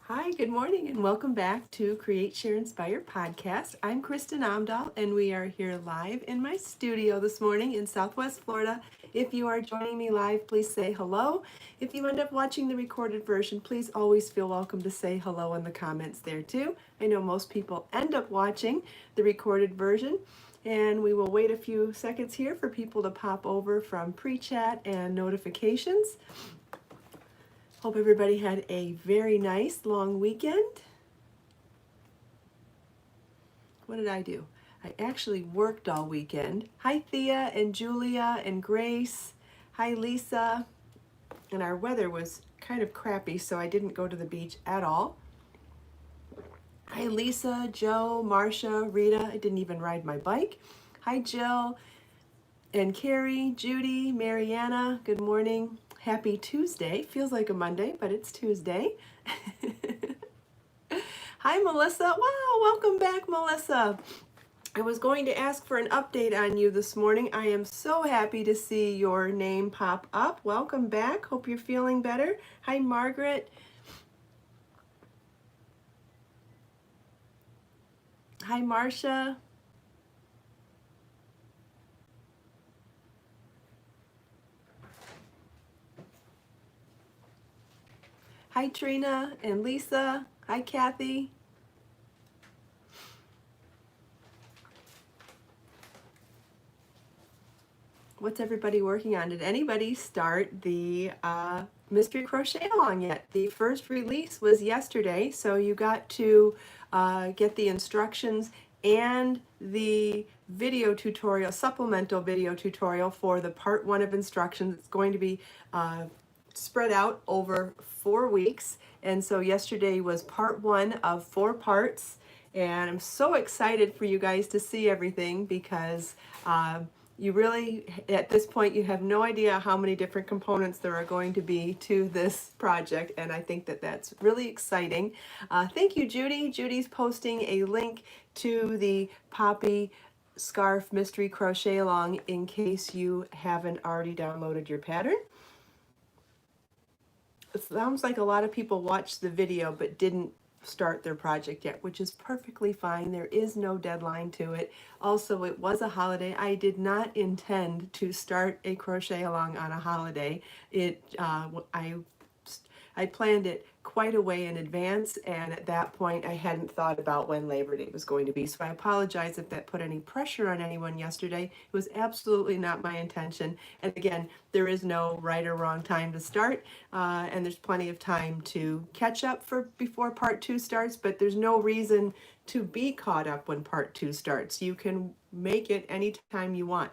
Hi, good morning, and welcome back to Create, Share, Inspire podcast. I'm Kristin Omdahl, and we are here live in my studio this morning in Southwest Florida. If you are joining me live, please say hello. If you end up watching the recorded version, please always feel welcome to say hello in the comments there too. I know most people end up watching the recorded version, and we will wait a few seconds here for people to pop over from pre-chat and notifications. Hope everybody had a very nice long weekend. What did I do? I actually worked all weekend. Hi Thea and Julia and Grace. Hi Lisa. And our weather was kind of crappy, so I didn't go to the beach at all. Hi Lisa, Joe, Marcia, Rita. I didn't even ride my bike. Hi Jill and Carrie, Judy, Mariana. Good morning. Happy Tuesday. Feels like a Monday, but it's Tuesday. Hi, Melissa. Wow, welcome back, Melissa. I was going to ask for an update on you this morning. I am so happy to see your name pop up. Welcome back. Hope you're feeling better. Hi, Margaret. Hi, Marcia. Hi, Trina and Lisa. Hi, Kathy. What's everybody working on? Did anybody start the Mystery Crochet Along yet? The first release was yesterday, so you got to get the instructions and the video tutorial, supplemental video tutorial for the part 1 of instructions. It's going to be spread out over 4 weeks, and so yesterday was part 1 of 4 parts, and I'm so excited for you guys to see everything because you really, at this point, you have no idea how many different components there are going to be to this project, and I think that that's really exciting. Thank you, Judy. Judy's posting a link to the Poppy Scarf Mystery Crochet Along in case you haven't already downloaded your pattern. It sounds like a lot of people watched the video but didn't start their project yet, which is perfectly fine. There is no deadline to it. Also, it was a holiday. I did not intend to start a crochet along on a holiday. I planned it quite a way in advance, and at that point I hadn't thought about when Labor Day was going to be. So I apologize if that put any pressure on anyone yesterday. It was absolutely not my intention. And again, there is no right or wrong time to start, and there's plenty of time to catch up before part 2 starts, but there's no reason to be caught up when part 2 starts. You can make it anytime you want.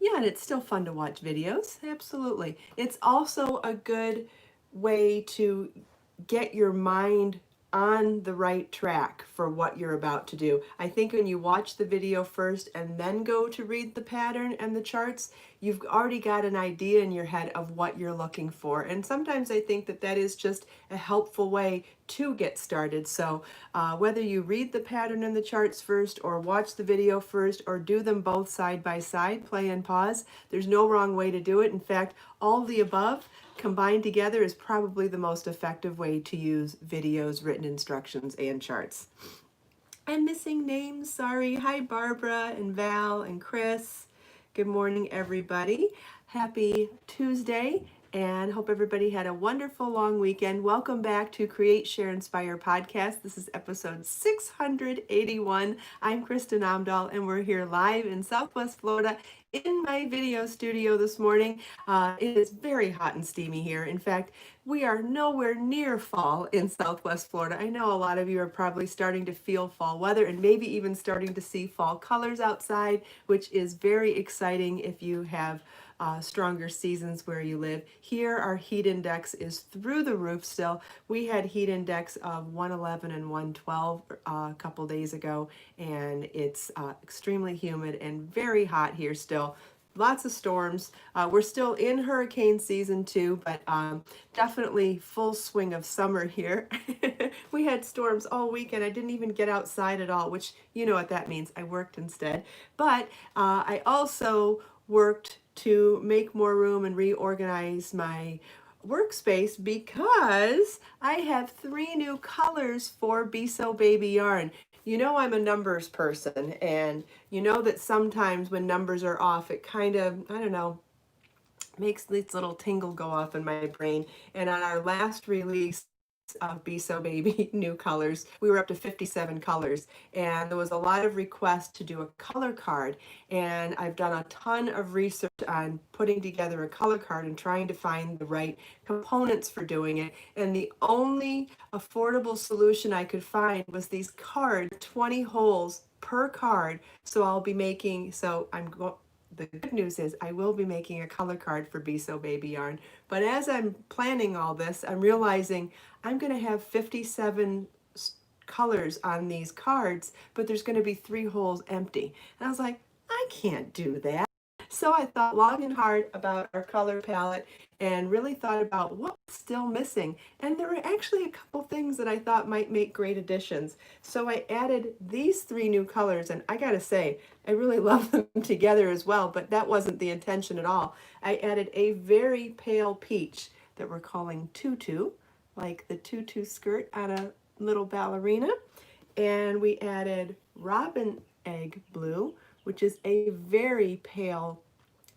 Yeah, and it's still fun to watch videos. Absolutely. It's also a good way to get your mind on the right track for what you're about to do. I think when you watch the video first and then go to read the pattern and the charts, you've already got an idea in your head of what you're looking for. And sometimes I think that that is just a helpful way to get started. So whether you read the pattern and the charts first, or watch the video first, or do them both side by side, play and pause, there's no wrong way to do it. In fact, all the above combined together is probably the most effective way to use videos, written instructions, and charts. I'm missing names, sorry. Hi, Barbara and Val and Chris. Good morning, everybody. Happy Tuesday, and hope everybody had a wonderful long weekend. Welcome back to Create, Share, Inspire podcast. This is episode 681. I'm Kristin Omdahl, and we're here live in Southwest Florida in my video studio this morning. It is very hot and steamy here. In fact, we are nowhere near fall in Southwest Florida. I know a lot of you are probably starting to feel fall weather and maybe even starting to see fall colors outside, which is very exciting if you have stronger seasons where you live. Here, our heat index is through the roof still. We had heat index of 111 and 112 a couple days ago, and it's extremely humid and very hot here still. Lots of storms. We're still in hurricane season too, but definitely full swing of summer here. We had storms all weekend. I didn't even get outside at all, which you know what that means. I worked instead. But I also worked to make more room and reorganize my workspace because I have 3 new colors for Be So Baby yarn. You know I'm a numbers person, and you know that sometimes when numbers are off, it kind of, I don't know, makes this little tingle go off in my brain. And on our last release of Be So Baby new colors, we were up to 57 colors, and there was a lot of requests to do a color card, and I've done a ton of research on putting together a color card and trying to find the right components for doing it, and the only affordable solution I could find was these cards, 20 holes per card. So I'll be making, so I'm going, the good news is I will be making a color card for Be So Baby yarn. But as I'm planning all this, I'm realizing I'm going to have 57 colors on these cards, but there's going to be 3 holes empty. And I was like, I can't do that. So I thought long and hard about our color palette and really thought about what was still missing. And there were actually a couple things that I thought might make great additions. So I added these 3 new colors, and I gotta say, I really love them together as well, but that wasn't the intention at all. I added a very pale peach that we're calling tutu, like the tutu skirt on a little ballerina. And we added robin egg blue, which is a very pale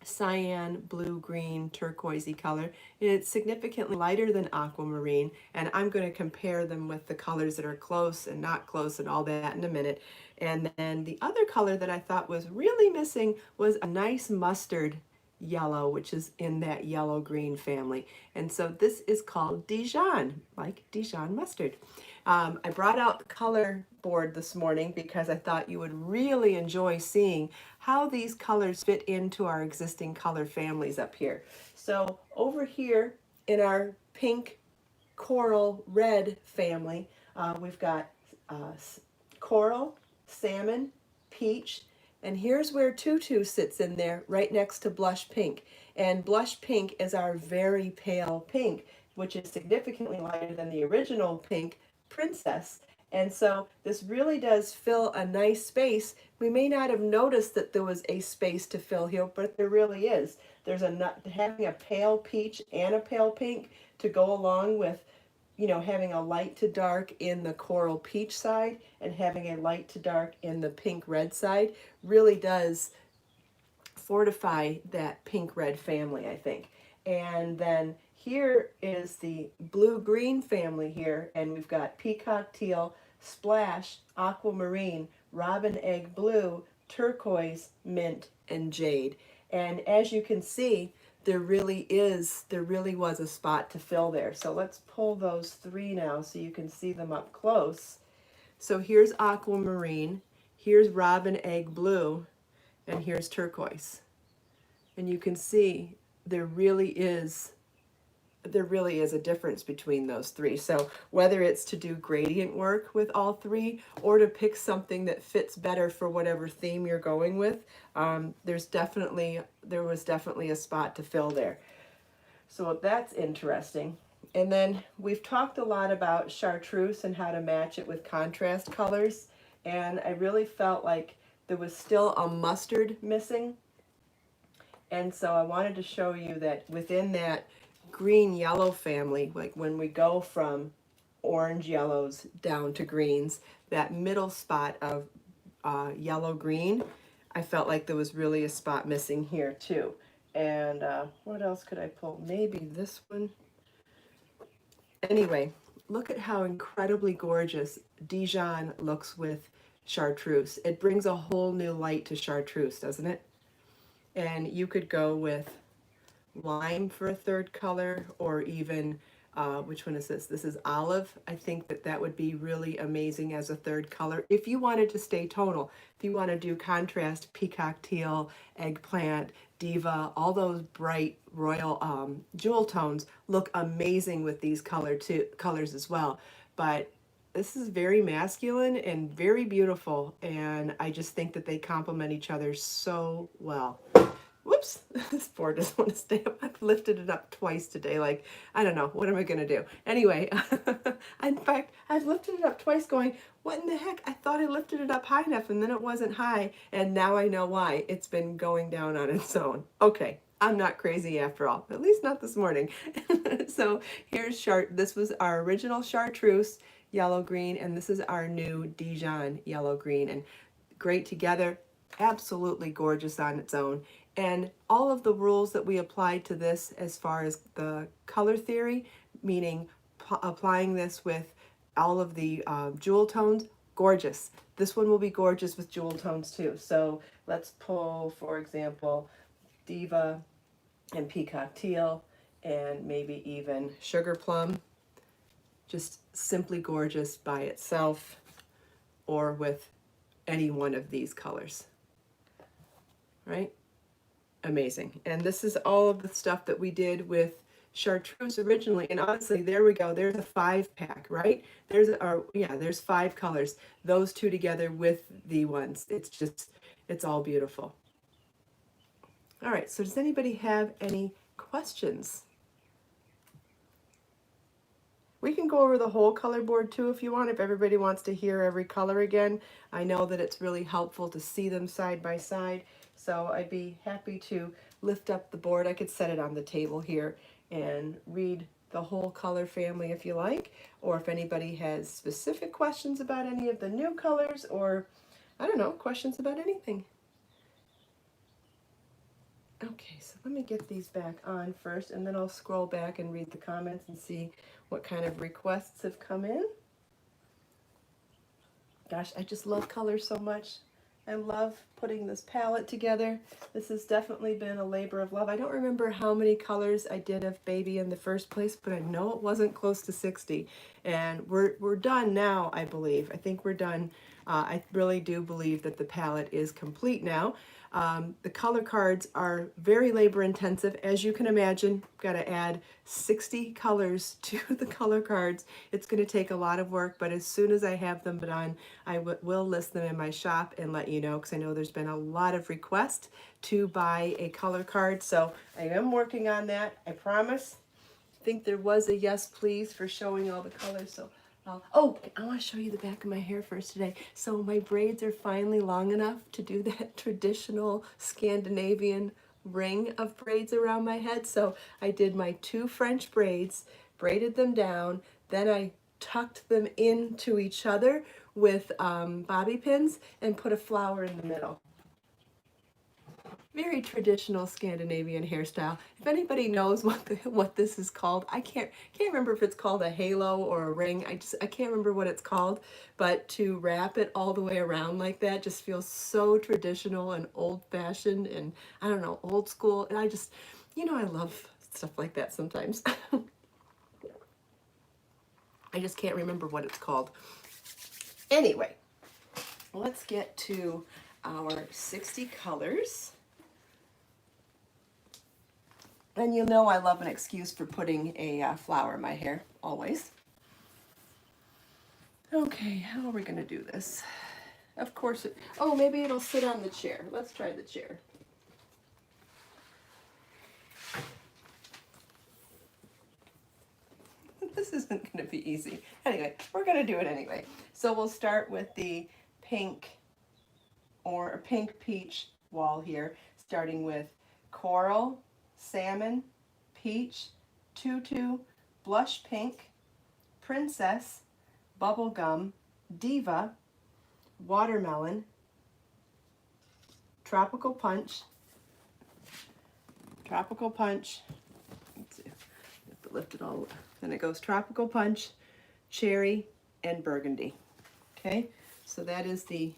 cyan, blue, green, turquoisey color. And it's significantly lighter than aquamarine, and I'm going to compare them with the colors that are close and not close and all that in a minute. And then the other color that I thought was really missing was a nice mustard yellow, which is in that yellow-green family. And so this is called Dijon, like Dijon mustard. I brought out the color board this morning because I thought you would really enjoy seeing how these colors fit into our existing color families up here. So over here in our pink, coral, red family, we've got coral, salmon, peach, and here's where tutu sits in there, right next to blush pink. And blush pink is our very pale pink, which is significantly lighter than the original pink princess. And so this really does fill a nice space. We may not have noticed that there was a space to fill here, but there really is. There's having a pale peach and a pale pink to go along with, you know, having a light to dark in the coral peach side and having a light to dark in the pink red side really does fortify that pink red family, I think. And then here is the blue green family here, and we've got peacock teal, splash, aquamarine, robin egg blue, turquoise, mint, and jade. And as you can see, there really was a spot to fill there. So let's pull those 3 now so you can see them up close. So here's aquamarine, here's robin egg blue, and here's turquoise. And you can see there really is a difference between those 3. So whether it's to do gradient work with all 3 or to pick something that fits better for whatever theme you're going with, there was definitely a spot to fill there. So that's interesting. And then we've talked a lot about chartreuse and how to match it with contrast colors. And I really felt like there was still a mustard missing. And so I wanted to show you that within that green yellow family, like when we go from orange yellows down to greens, that middle spot of yellow green, I felt like there was really a spot missing here too. And what else could I pull? Maybe this one. Anyway, look at how incredibly gorgeous Dijon looks with chartreuse. It brings a whole new light to chartreuse, doesn't it? And you could go with lime for a third color, or even, which one is this? This is olive. I think that would be really amazing as a third color. If you wanted to stay tonal, if you want to do contrast, peacock teal, eggplant, diva, all those bright royal jewel tones look amazing with these colors as well. But this is very masculine and very beautiful, and I just think that they complement each other so well. Whoops, this board doesn't want to stay up. I've lifted it up twice today. Like, I don't know, what am I going to do? Anyway, in fact, I've lifted it up twice going, what in the heck? I thought I lifted it up high enough and then it wasn't high. And now I know why. It's been going down on its own. Okay, I'm not crazy after all, at least not this morning. So here's this was our original Chartreuse yellow green, and this is our new Dijon yellow green, and great together, absolutely gorgeous on its own. And all of the rules that we applied to this as far as the color theory, meaning applying this with all of the jewel tones, gorgeous. This one will be gorgeous with jewel tones too. So let's pull, for example, Diva and Peacock Teal, and maybe even Sugar Plum. Just simply gorgeous by itself or with any one of these colors, right? Amazing. And this is all of the stuff that we did with Chartreuse originally. And honestly, there we go. There's a 5-pack, right? There's 5 colors. Those two together with the ones. It's all beautiful. All right, so does anybody have any questions? We can go over the whole color board too if you want, if everybody wants to hear every color again. I know that it's really helpful to see them side by side, so I'd be happy to lift up the board. I could set it on the table here and read the whole color family if you like, or if anybody has specific questions about any of the new colors, or I don't know, questions about anything. Okay, so let me get these back on first, and then I'll scroll back and read the comments and see what kind of requests have come in. Gosh, I just love color so much. I love putting this palette together. This has definitely been a labor of love. I don't remember how many colors I did of Baby in the first place, but I know it wasn't close to 60. And we're done now, I believe. I think we're done. I really do believe that the palette is complete now. The color cards are very labor intensive. As you can imagine, got to add 60 colors to the color cards. It's going to take a lot of work, but as soon as I have them done, I will list them in my shop and let you know, because I know there's been a lot of requests to buy a color card. So I am working on that, I promise. I think there was a yes please for showing all the colors. So oh, I want to show you the back of my hair first today. So my braids are finally long enough to do that traditional Scandinavian ring of braids around my head. So I did my 2 French braids, braided them down, then I tucked them into each other with bobby pins and put a flower in the middle. Very traditional Scandinavian hairstyle. If anybody knows what this is called, I can't remember if it's called a halo or a ring. I can't remember what it's called, but to wrap it all the way around like that just feels so traditional and old-fashioned and, I don't know, old school. And I just, I love stuff like that sometimes. I just can't remember what it's called. Anyway, let's get to our 60 colors. And you know I love an excuse for putting a flower in my hair, always. Okay, how are we going to do this? Of course, oh, maybe it'll sit on the chair. Let's try the chair. This isn't going to be easy. Anyway, we're going to do it anyway. So we'll start with the pink or pink peach wall here, starting with coral, salmon, peach, tutu, blush pink, princess, bubblegum, diva, watermelon, tropical punch, let's see, I have to lift it all, then it goes tropical punch, cherry, and burgundy. Okay, so that is the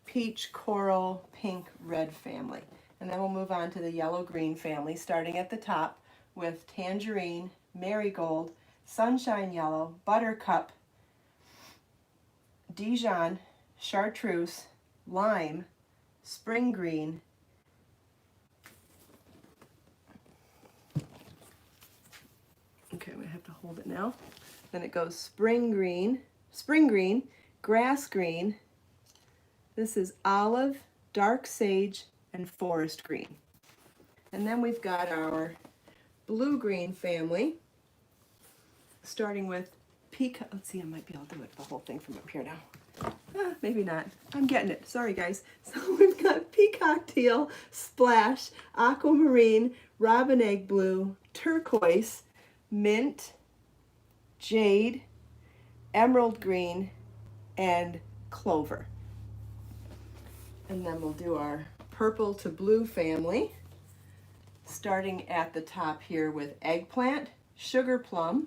peach, coral, pink, red family. And then we'll move on to the yellow-green family, starting at the top with tangerine, marigold, sunshine yellow, buttercup, Dijon, chartreuse, lime, spring green, okay, I'm going to have to hold it now. Then it goes spring green, grass green, this is olive, dark sage, and forest green. And then we've got our blue-green family, starting with peacock. Let's see, I might be able to do it the whole thing from up here now. Maybe not. I'm getting it. Sorry, guys. So we've got peacock teal, splash, aquamarine, robin egg blue, turquoise, mint, jade, emerald green, and clover. And then we'll do our purple to blue family, starting at the top here with eggplant, sugar plum,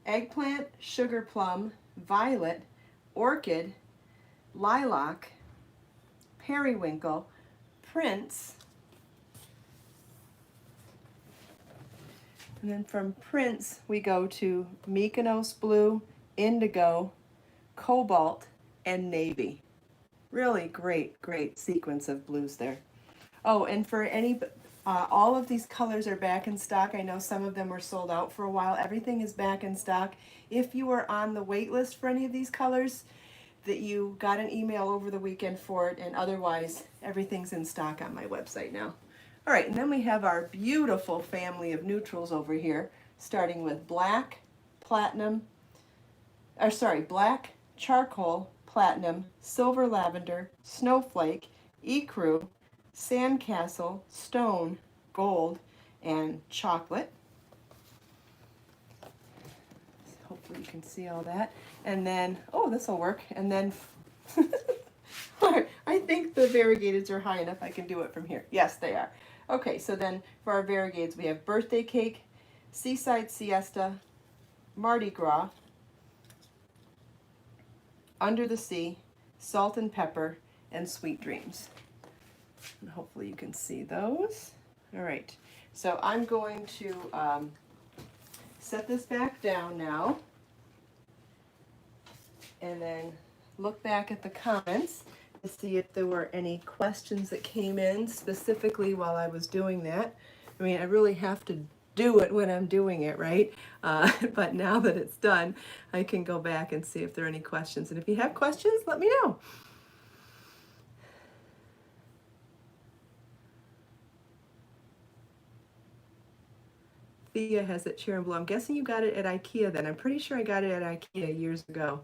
eggplant, sugar plum, violet, orchid, lilac, periwinkle, prince, and then from prince we go to Mykonos blue, indigo, cobalt, and navy. Really great sequence of blues there. Oh, and for any, all of these colors are back in stock. I know some of them were sold out for a while. Everything is back in stock. If you are on the wait list for any of these colors, that you got an email over the weekend for it, and otherwise everything's in stock on my website now. All right, and then we have our beautiful family of neutrals over here, starting with black, platinum, black, charcoal, platinum, silver lavender, snowflake, ecru, sandcastle, stone, gold, and chocolate. Hopefully you can see all that. And then, oh, this will work. And then, I think the variegateds are high enough I can do it from here. Yes, they are. Okay, so then for our variegateds, we have birthday cake, seaside siesta, Mardi Gras, under the sea, salt and pepper, and sweet dreams. And hopefully you can see those. All right, so I'm going to set this back down now and then look back at the comments to see if there were any questions that came in specifically while I was doing that. I mean, I really have to do it when I'm doing it, right? But now that it's done, I can go back and see if there are any questions. And if you have questions, let me know. Thea has it, Sharon Blue. I'm guessing you got it at IKEA then. I'm pretty sure I got it at IKEA years ago.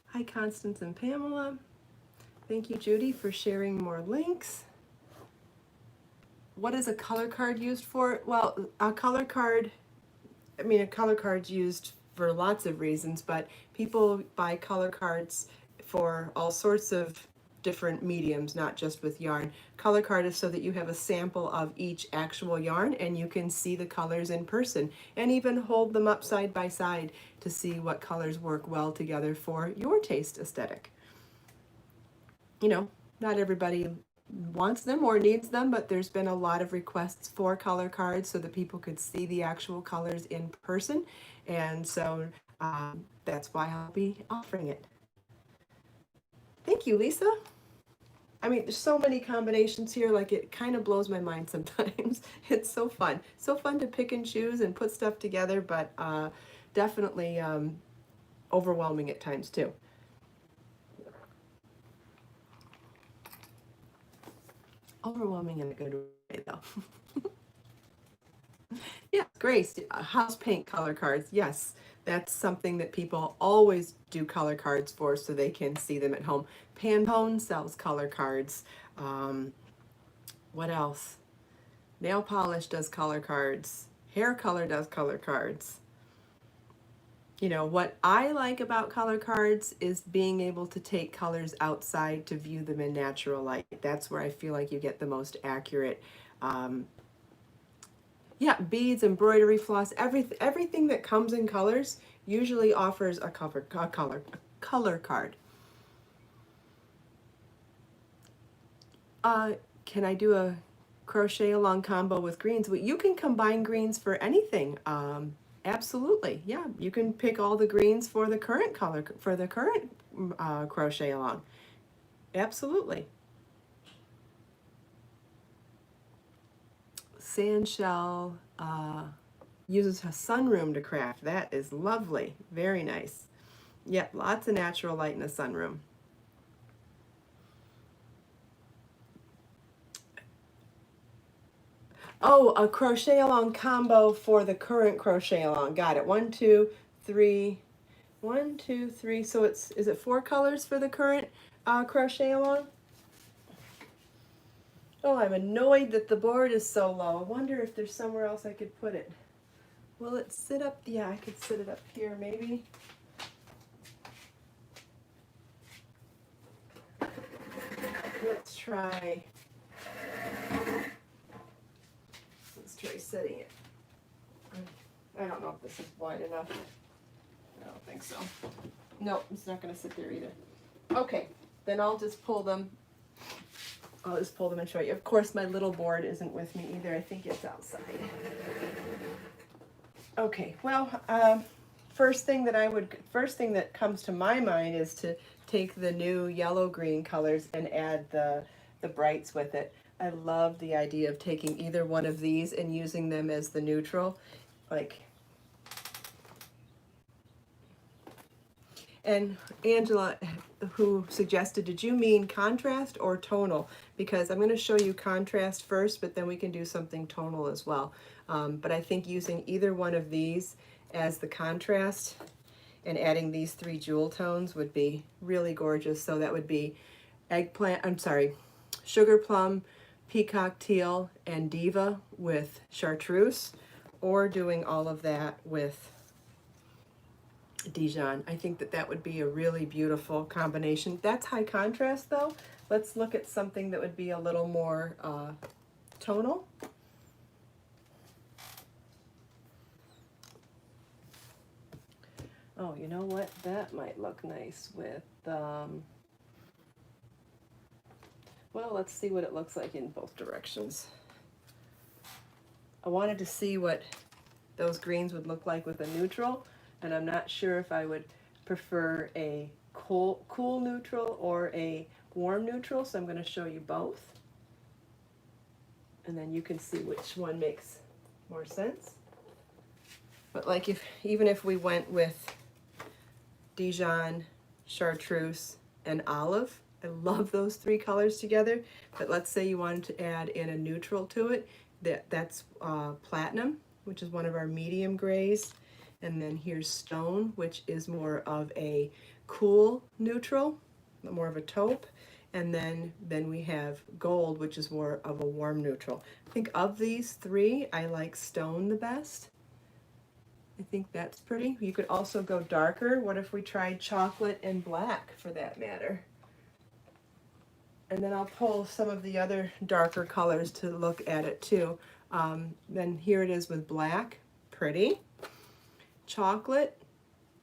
Hi, Constance and Pamela. Thank you, Judy, for sharing more links. What is a color card used for? Well, a color card's used for lots of reasons, but people buy color cards for all sorts of different mediums, not just with yarn. Color card is so that you have a sample of each actual yarn and you can see the colors in person and even hold them up side by side to see what colors work well together for your taste aesthetic. You know, not everybody wants them or needs them, but there's been a lot of requests for color cards so that people could see the actual colors in person, and so that's why I'll be offering it. Thank you, Lisa. I mean, there's so many combinations here, like it kind of blows my mind sometimes. It's so fun to pick and choose and put stuff together, but definitely overwhelming at times too. Overwhelming in a good way, though. Yeah, Grace, house paint color cards. Yes, that's something that people always do color cards for so they can see them at home. Pantone sells color cards. What else? Nail polish does color cards. Hair color does color cards. You know, what I like about color cards is being able to take colors outside to view them in natural light. That's where I feel like you get the most accurate, yeah, beads, embroidery, floss, everything that comes in colors usually offers a color card. Can I do a crochet along combo with greens? Well, you can combine greens for anything. Absolutely, yeah. You can pick all the greens for the current color, for the current crochet along. Absolutely. Sandshell uses a sunroom to craft. That is lovely. Very nice. Yep, lots of natural light in a sunroom. Oh, a crochet along combo for the current crochet along. Got it. 1, 2, 3. 1, 2, 3. So is it 4 colors for the current crochet along? Oh, I'm annoyed that the board is so low. I wonder if there's somewhere else I could put it. Will it sit up? Yeah, I could sit it up here maybe. Let's try setting it. I don't know if this is wide enough. I don't think so. Nope, it's not going to sit there either. Okay, then I'll just pull them. I'll just pull them and show you. Of course, my little board isn't with me either. I think it's outside. Okay, well, first thing that comes to my mind is to take the new yellow-green colors and add the brights with it. I love the idea of taking either one of these and using them as the neutral, like. And Angela, who suggested, did you mean contrast or tonal? Because I'm going to show you contrast first, but then we can do something tonal as well. But I think using either one of these as the contrast and adding these 3 jewel tones would be really gorgeous. So that would be sugar plum, peacock teal, and diva with chartreuse, or doing all of that with Dijon. I think that would be a really beautiful combination. That's high contrast though. Let's look at something that would be a little more tonal. Oh, you know what? That might look nice with, well, let's see what it looks like in both directions. I wanted to see what those greens would look like with a neutral, and I'm not sure if I would prefer a cool neutral or a warm neutral, so I'm going to show you both. And then you can see which one makes more sense. But like even if we went with Dijon, chartreuse, and olive, I love those 3 colors together, but let's say you wanted to add in a neutral to it, that's platinum, which is one of our medium grays. And then here's stone, which is more of a cool neutral, more of a taupe. And then we have gold, which is more of a warm neutral. I think of these 3, I like stone the best. I think that's pretty. You could also go darker. What if we tried chocolate and black for that matter? And then I'll pull some of the other darker colors to look at it too. Then here it is with black, pretty. Chocolate,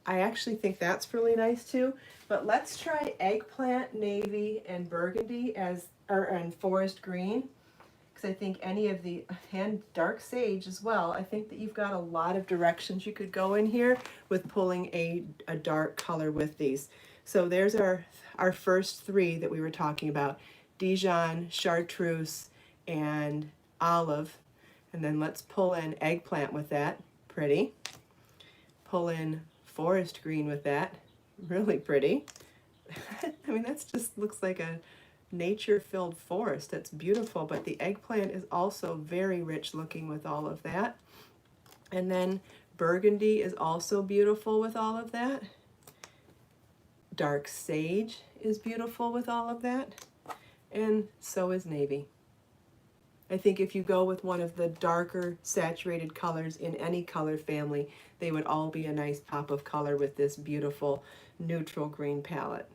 I actually think that's really nice too. But let's try eggplant, navy, and burgundy and forest green. Because I think any of the, and dark sage as well, I think that you've got a lot of directions you could go in here with pulling a dark color with these. So there's our first 3 that we were talking about: Dijon, chartreuse, and olive. And then let's pull in eggplant with that, pretty. Pull in forest green with that, really pretty. I mean, that's just looks like a nature-filled forest. That's beautiful, but the eggplant is also very rich looking with all of that. And then burgundy is also beautiful with all of that. Dark sage is beautiful with all of that. And so is navy. I think if you go with one of the darker saturated colors in any color family, they would all be a nice pop of color with this beautiful neutral green palette.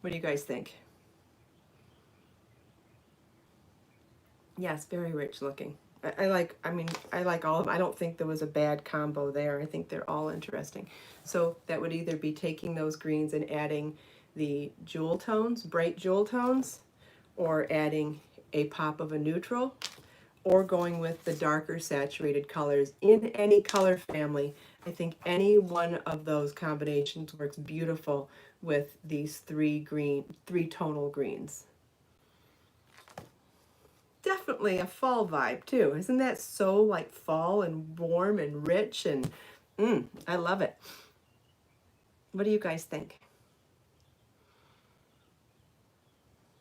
What do you guys think? Yes, very rich looking. I like all of them. I don't think there was a bad combo there. I think they're all interesting. So that would either be taking those greens and adding the jewel tones, bright jewel tones, or adding a pop of a neutral, or going with the darker saturated colors in any color family. I think any one of those combinations works beautiful with these 3 tonal greens. Definitely a fall vibe too. Isn't that so like fall and warm and rich, and I love it. What do you guys think?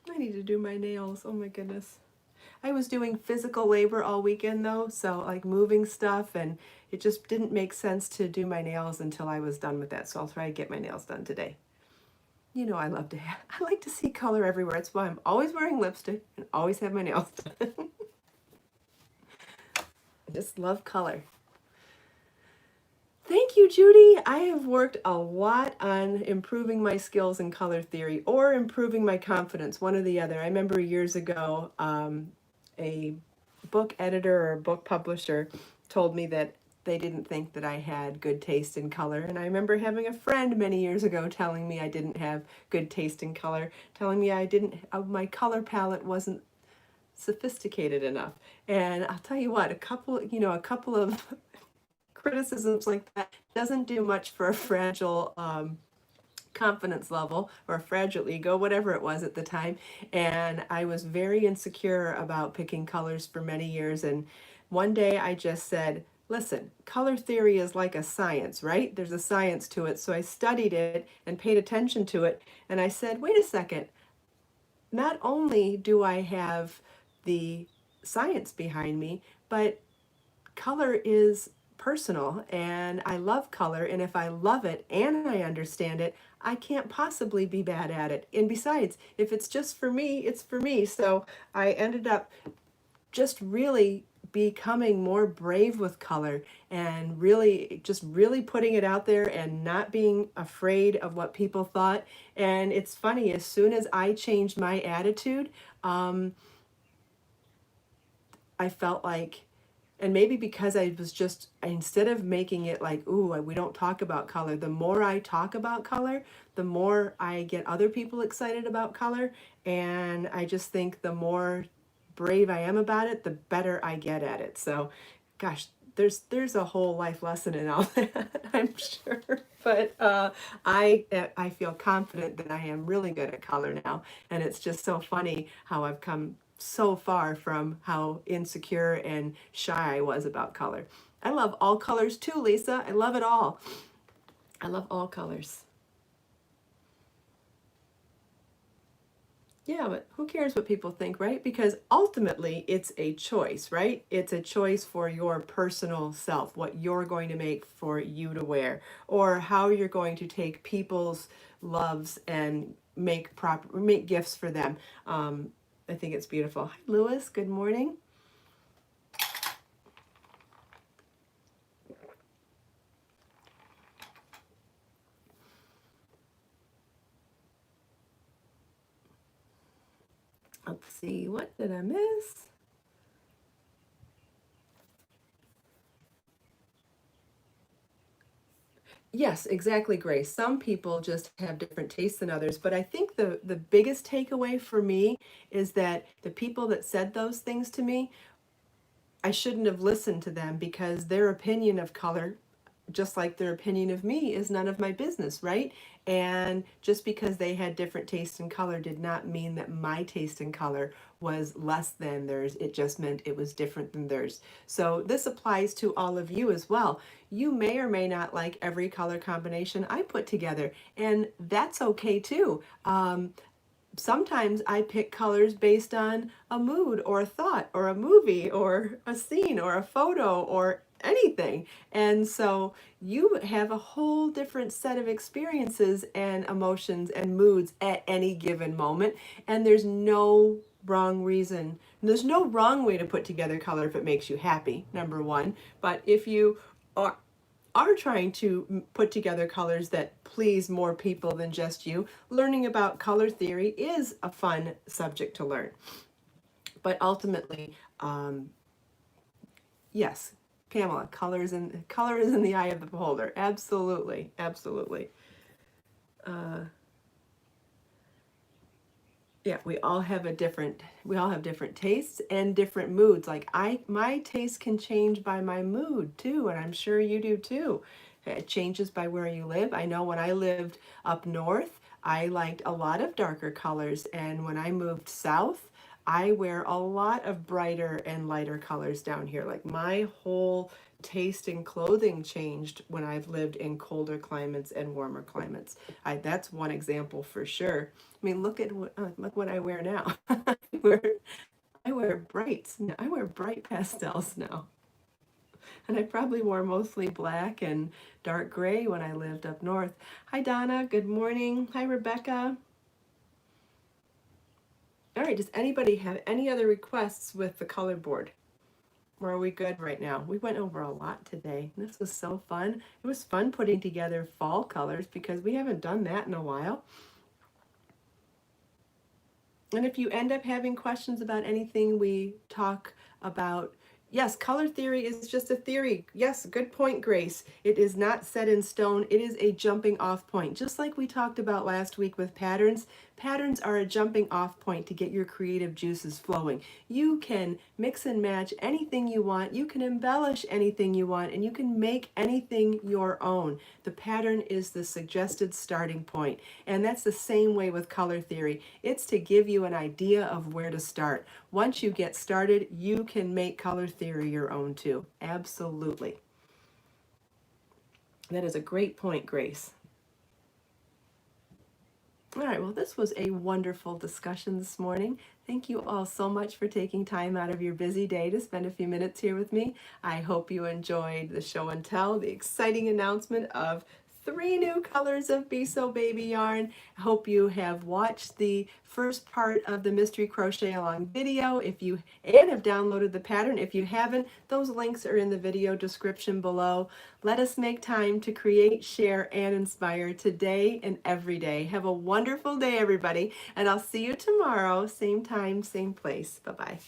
I need to do my nails. Oh my goodness. I was doing physical labor all weekend though, so like moving stuff, and it just didn't make sense to do my nails until I was done with that. So I'll try to get my nails done today. You know, I like to see color everywhere. That's why I'm always wearing lipstick and always have my nails done. I just love color. Thank you, Judy. I have worked a lot on improving my skills in color theory or improving my confidence, one or the other. I remember years ago, a book editor or book publisher told me that they didn't think that I had good taste in color. And I remember having a friend many years ago telling me I didn't have good taste in color, telling me I didn't, my color palette wasn't sophisticated enough. And I'll tell you what, a couple of criticisms like that doesn't do much for a fragile confidence level or a fragile ego, whatever it was at the time. And I was very insecure about picking colors for many years. And one day I just said, listen, color theory is like a science, right? There's a science to it. So I studied it and paid attention to it. And I said, wait a second, not only do I have the science behind me, but color is personal and I love color, and if I love it and I understand it, I can't possibly be bad at it. And besides, if it's just for me, it's for me. So I ended up just really becoming more brave with color and really putting it out there and not being afraid of what people thought. And it's funny, as soon as I changed my attitude, I felt like, and maybe because I was just, instead of making it like, ooh, we don't talk about color, the more I talk about color, the more I get other people excited about color. And I just think the more brave I am about it, the better I get at it. So, gosh, there's a whole life lesson in all that, I'm sure. But I feel confident that I am really good at color now. And it's just so funny how I've come so far from how insecure and shy I was about color. I love all colors too, Lisa. I love it all. I love all colors. Yeah, but who cares what people think, right? Because ultimately it's a choice, right? It's a choice for your personal self, what you're going to make for you to wear, or how you're going to take people's loves and make gifts for them. I think it's beautiful. Hi, Lewis. Good morning. Let's see. What did I miss? Yes, exactly, Grace. Some people just have different tastes than others, but I think the biggest takeaway for me is that the people that said those things to me, I shouldn't have listened to them because their opinion of color, just like their opinion of me, is none of my business, right? And just because they had different tastes in color did not mean that my taste in color was less than theirs. It just meant it was different than theirs. So this applies to all of you as well. You may or may not like every color combination I put together, and that's okay too. Sometimes I pick colors based on a mood or a thought or a movie or a scene or a photo or anything. And so you have a whole different set of experiences and emotions and moods at any given moment. And there's no wrong reason. There's no wrong way to put together color if it makes you happy, number one. But if you are trying to put together colors that please more people than just you, learning about color theory is a fun subject to learn. But ultimately, yes, Pamela, color is in the eye of the beholder. Absolutely, absolutely. Yeah, we all have different tastes and different moods. Like my taste can change by my mood too, and I'm sure you do too. It changes by where you live. I know when I lived up north, I liked a lot of darker colors, and when I moved south, I wear a lot of brighter and lighter colors down here. Like my whole taste in clothing changed when I've lived in colder climates and warmer climates. That's one example for sure. I mean, look what I wear now. I I wear brights. I wear bright pastels now. And I probably wore mostly black and dark gray when I lived up north. Hi, Donna. Good morning. Hi, Rebecca. All right, does anybody have any other requests with the color board? Or are we good right now? We went over a lot today. This was so fun. It was fun putting together fall colors because we haven't done that in a while. And if you end up having questions about anything we talk about, yes, color theory is just a theory. Yes, good point, Grace. It is not set in stone. It is a jumping off point. Just like we talked about last week with patterns, patterns are a jumping off point to get your creative juices flowing. You can mix and match anything you want. You can embellish anything you want, and you can make anything your own. The pattern is the suggested starting point. And that's the same way with color theory. It's to give you an idea of where to start. Once you get started, you can make color theory your own too. Absolutely. That is a great point, Grace. All right, well, this was a wonderful discussion this morning. Thank you all so much for taking time out of your busy day to spend a few minutes here with me. I hope you enjoyed the show and tell, the exciting announcement of 3 new colors of Be So Baby yarn. I hope you have watched the first part of the Mystery Crochet Along video and have downloaded the pattern. If you haven't, those links are in the video description below. Let us make time to create, share, and inspire today and every day. Have a wonderful day, everybody, and I'll see you tomorrow, same time, same place. Bye-bye.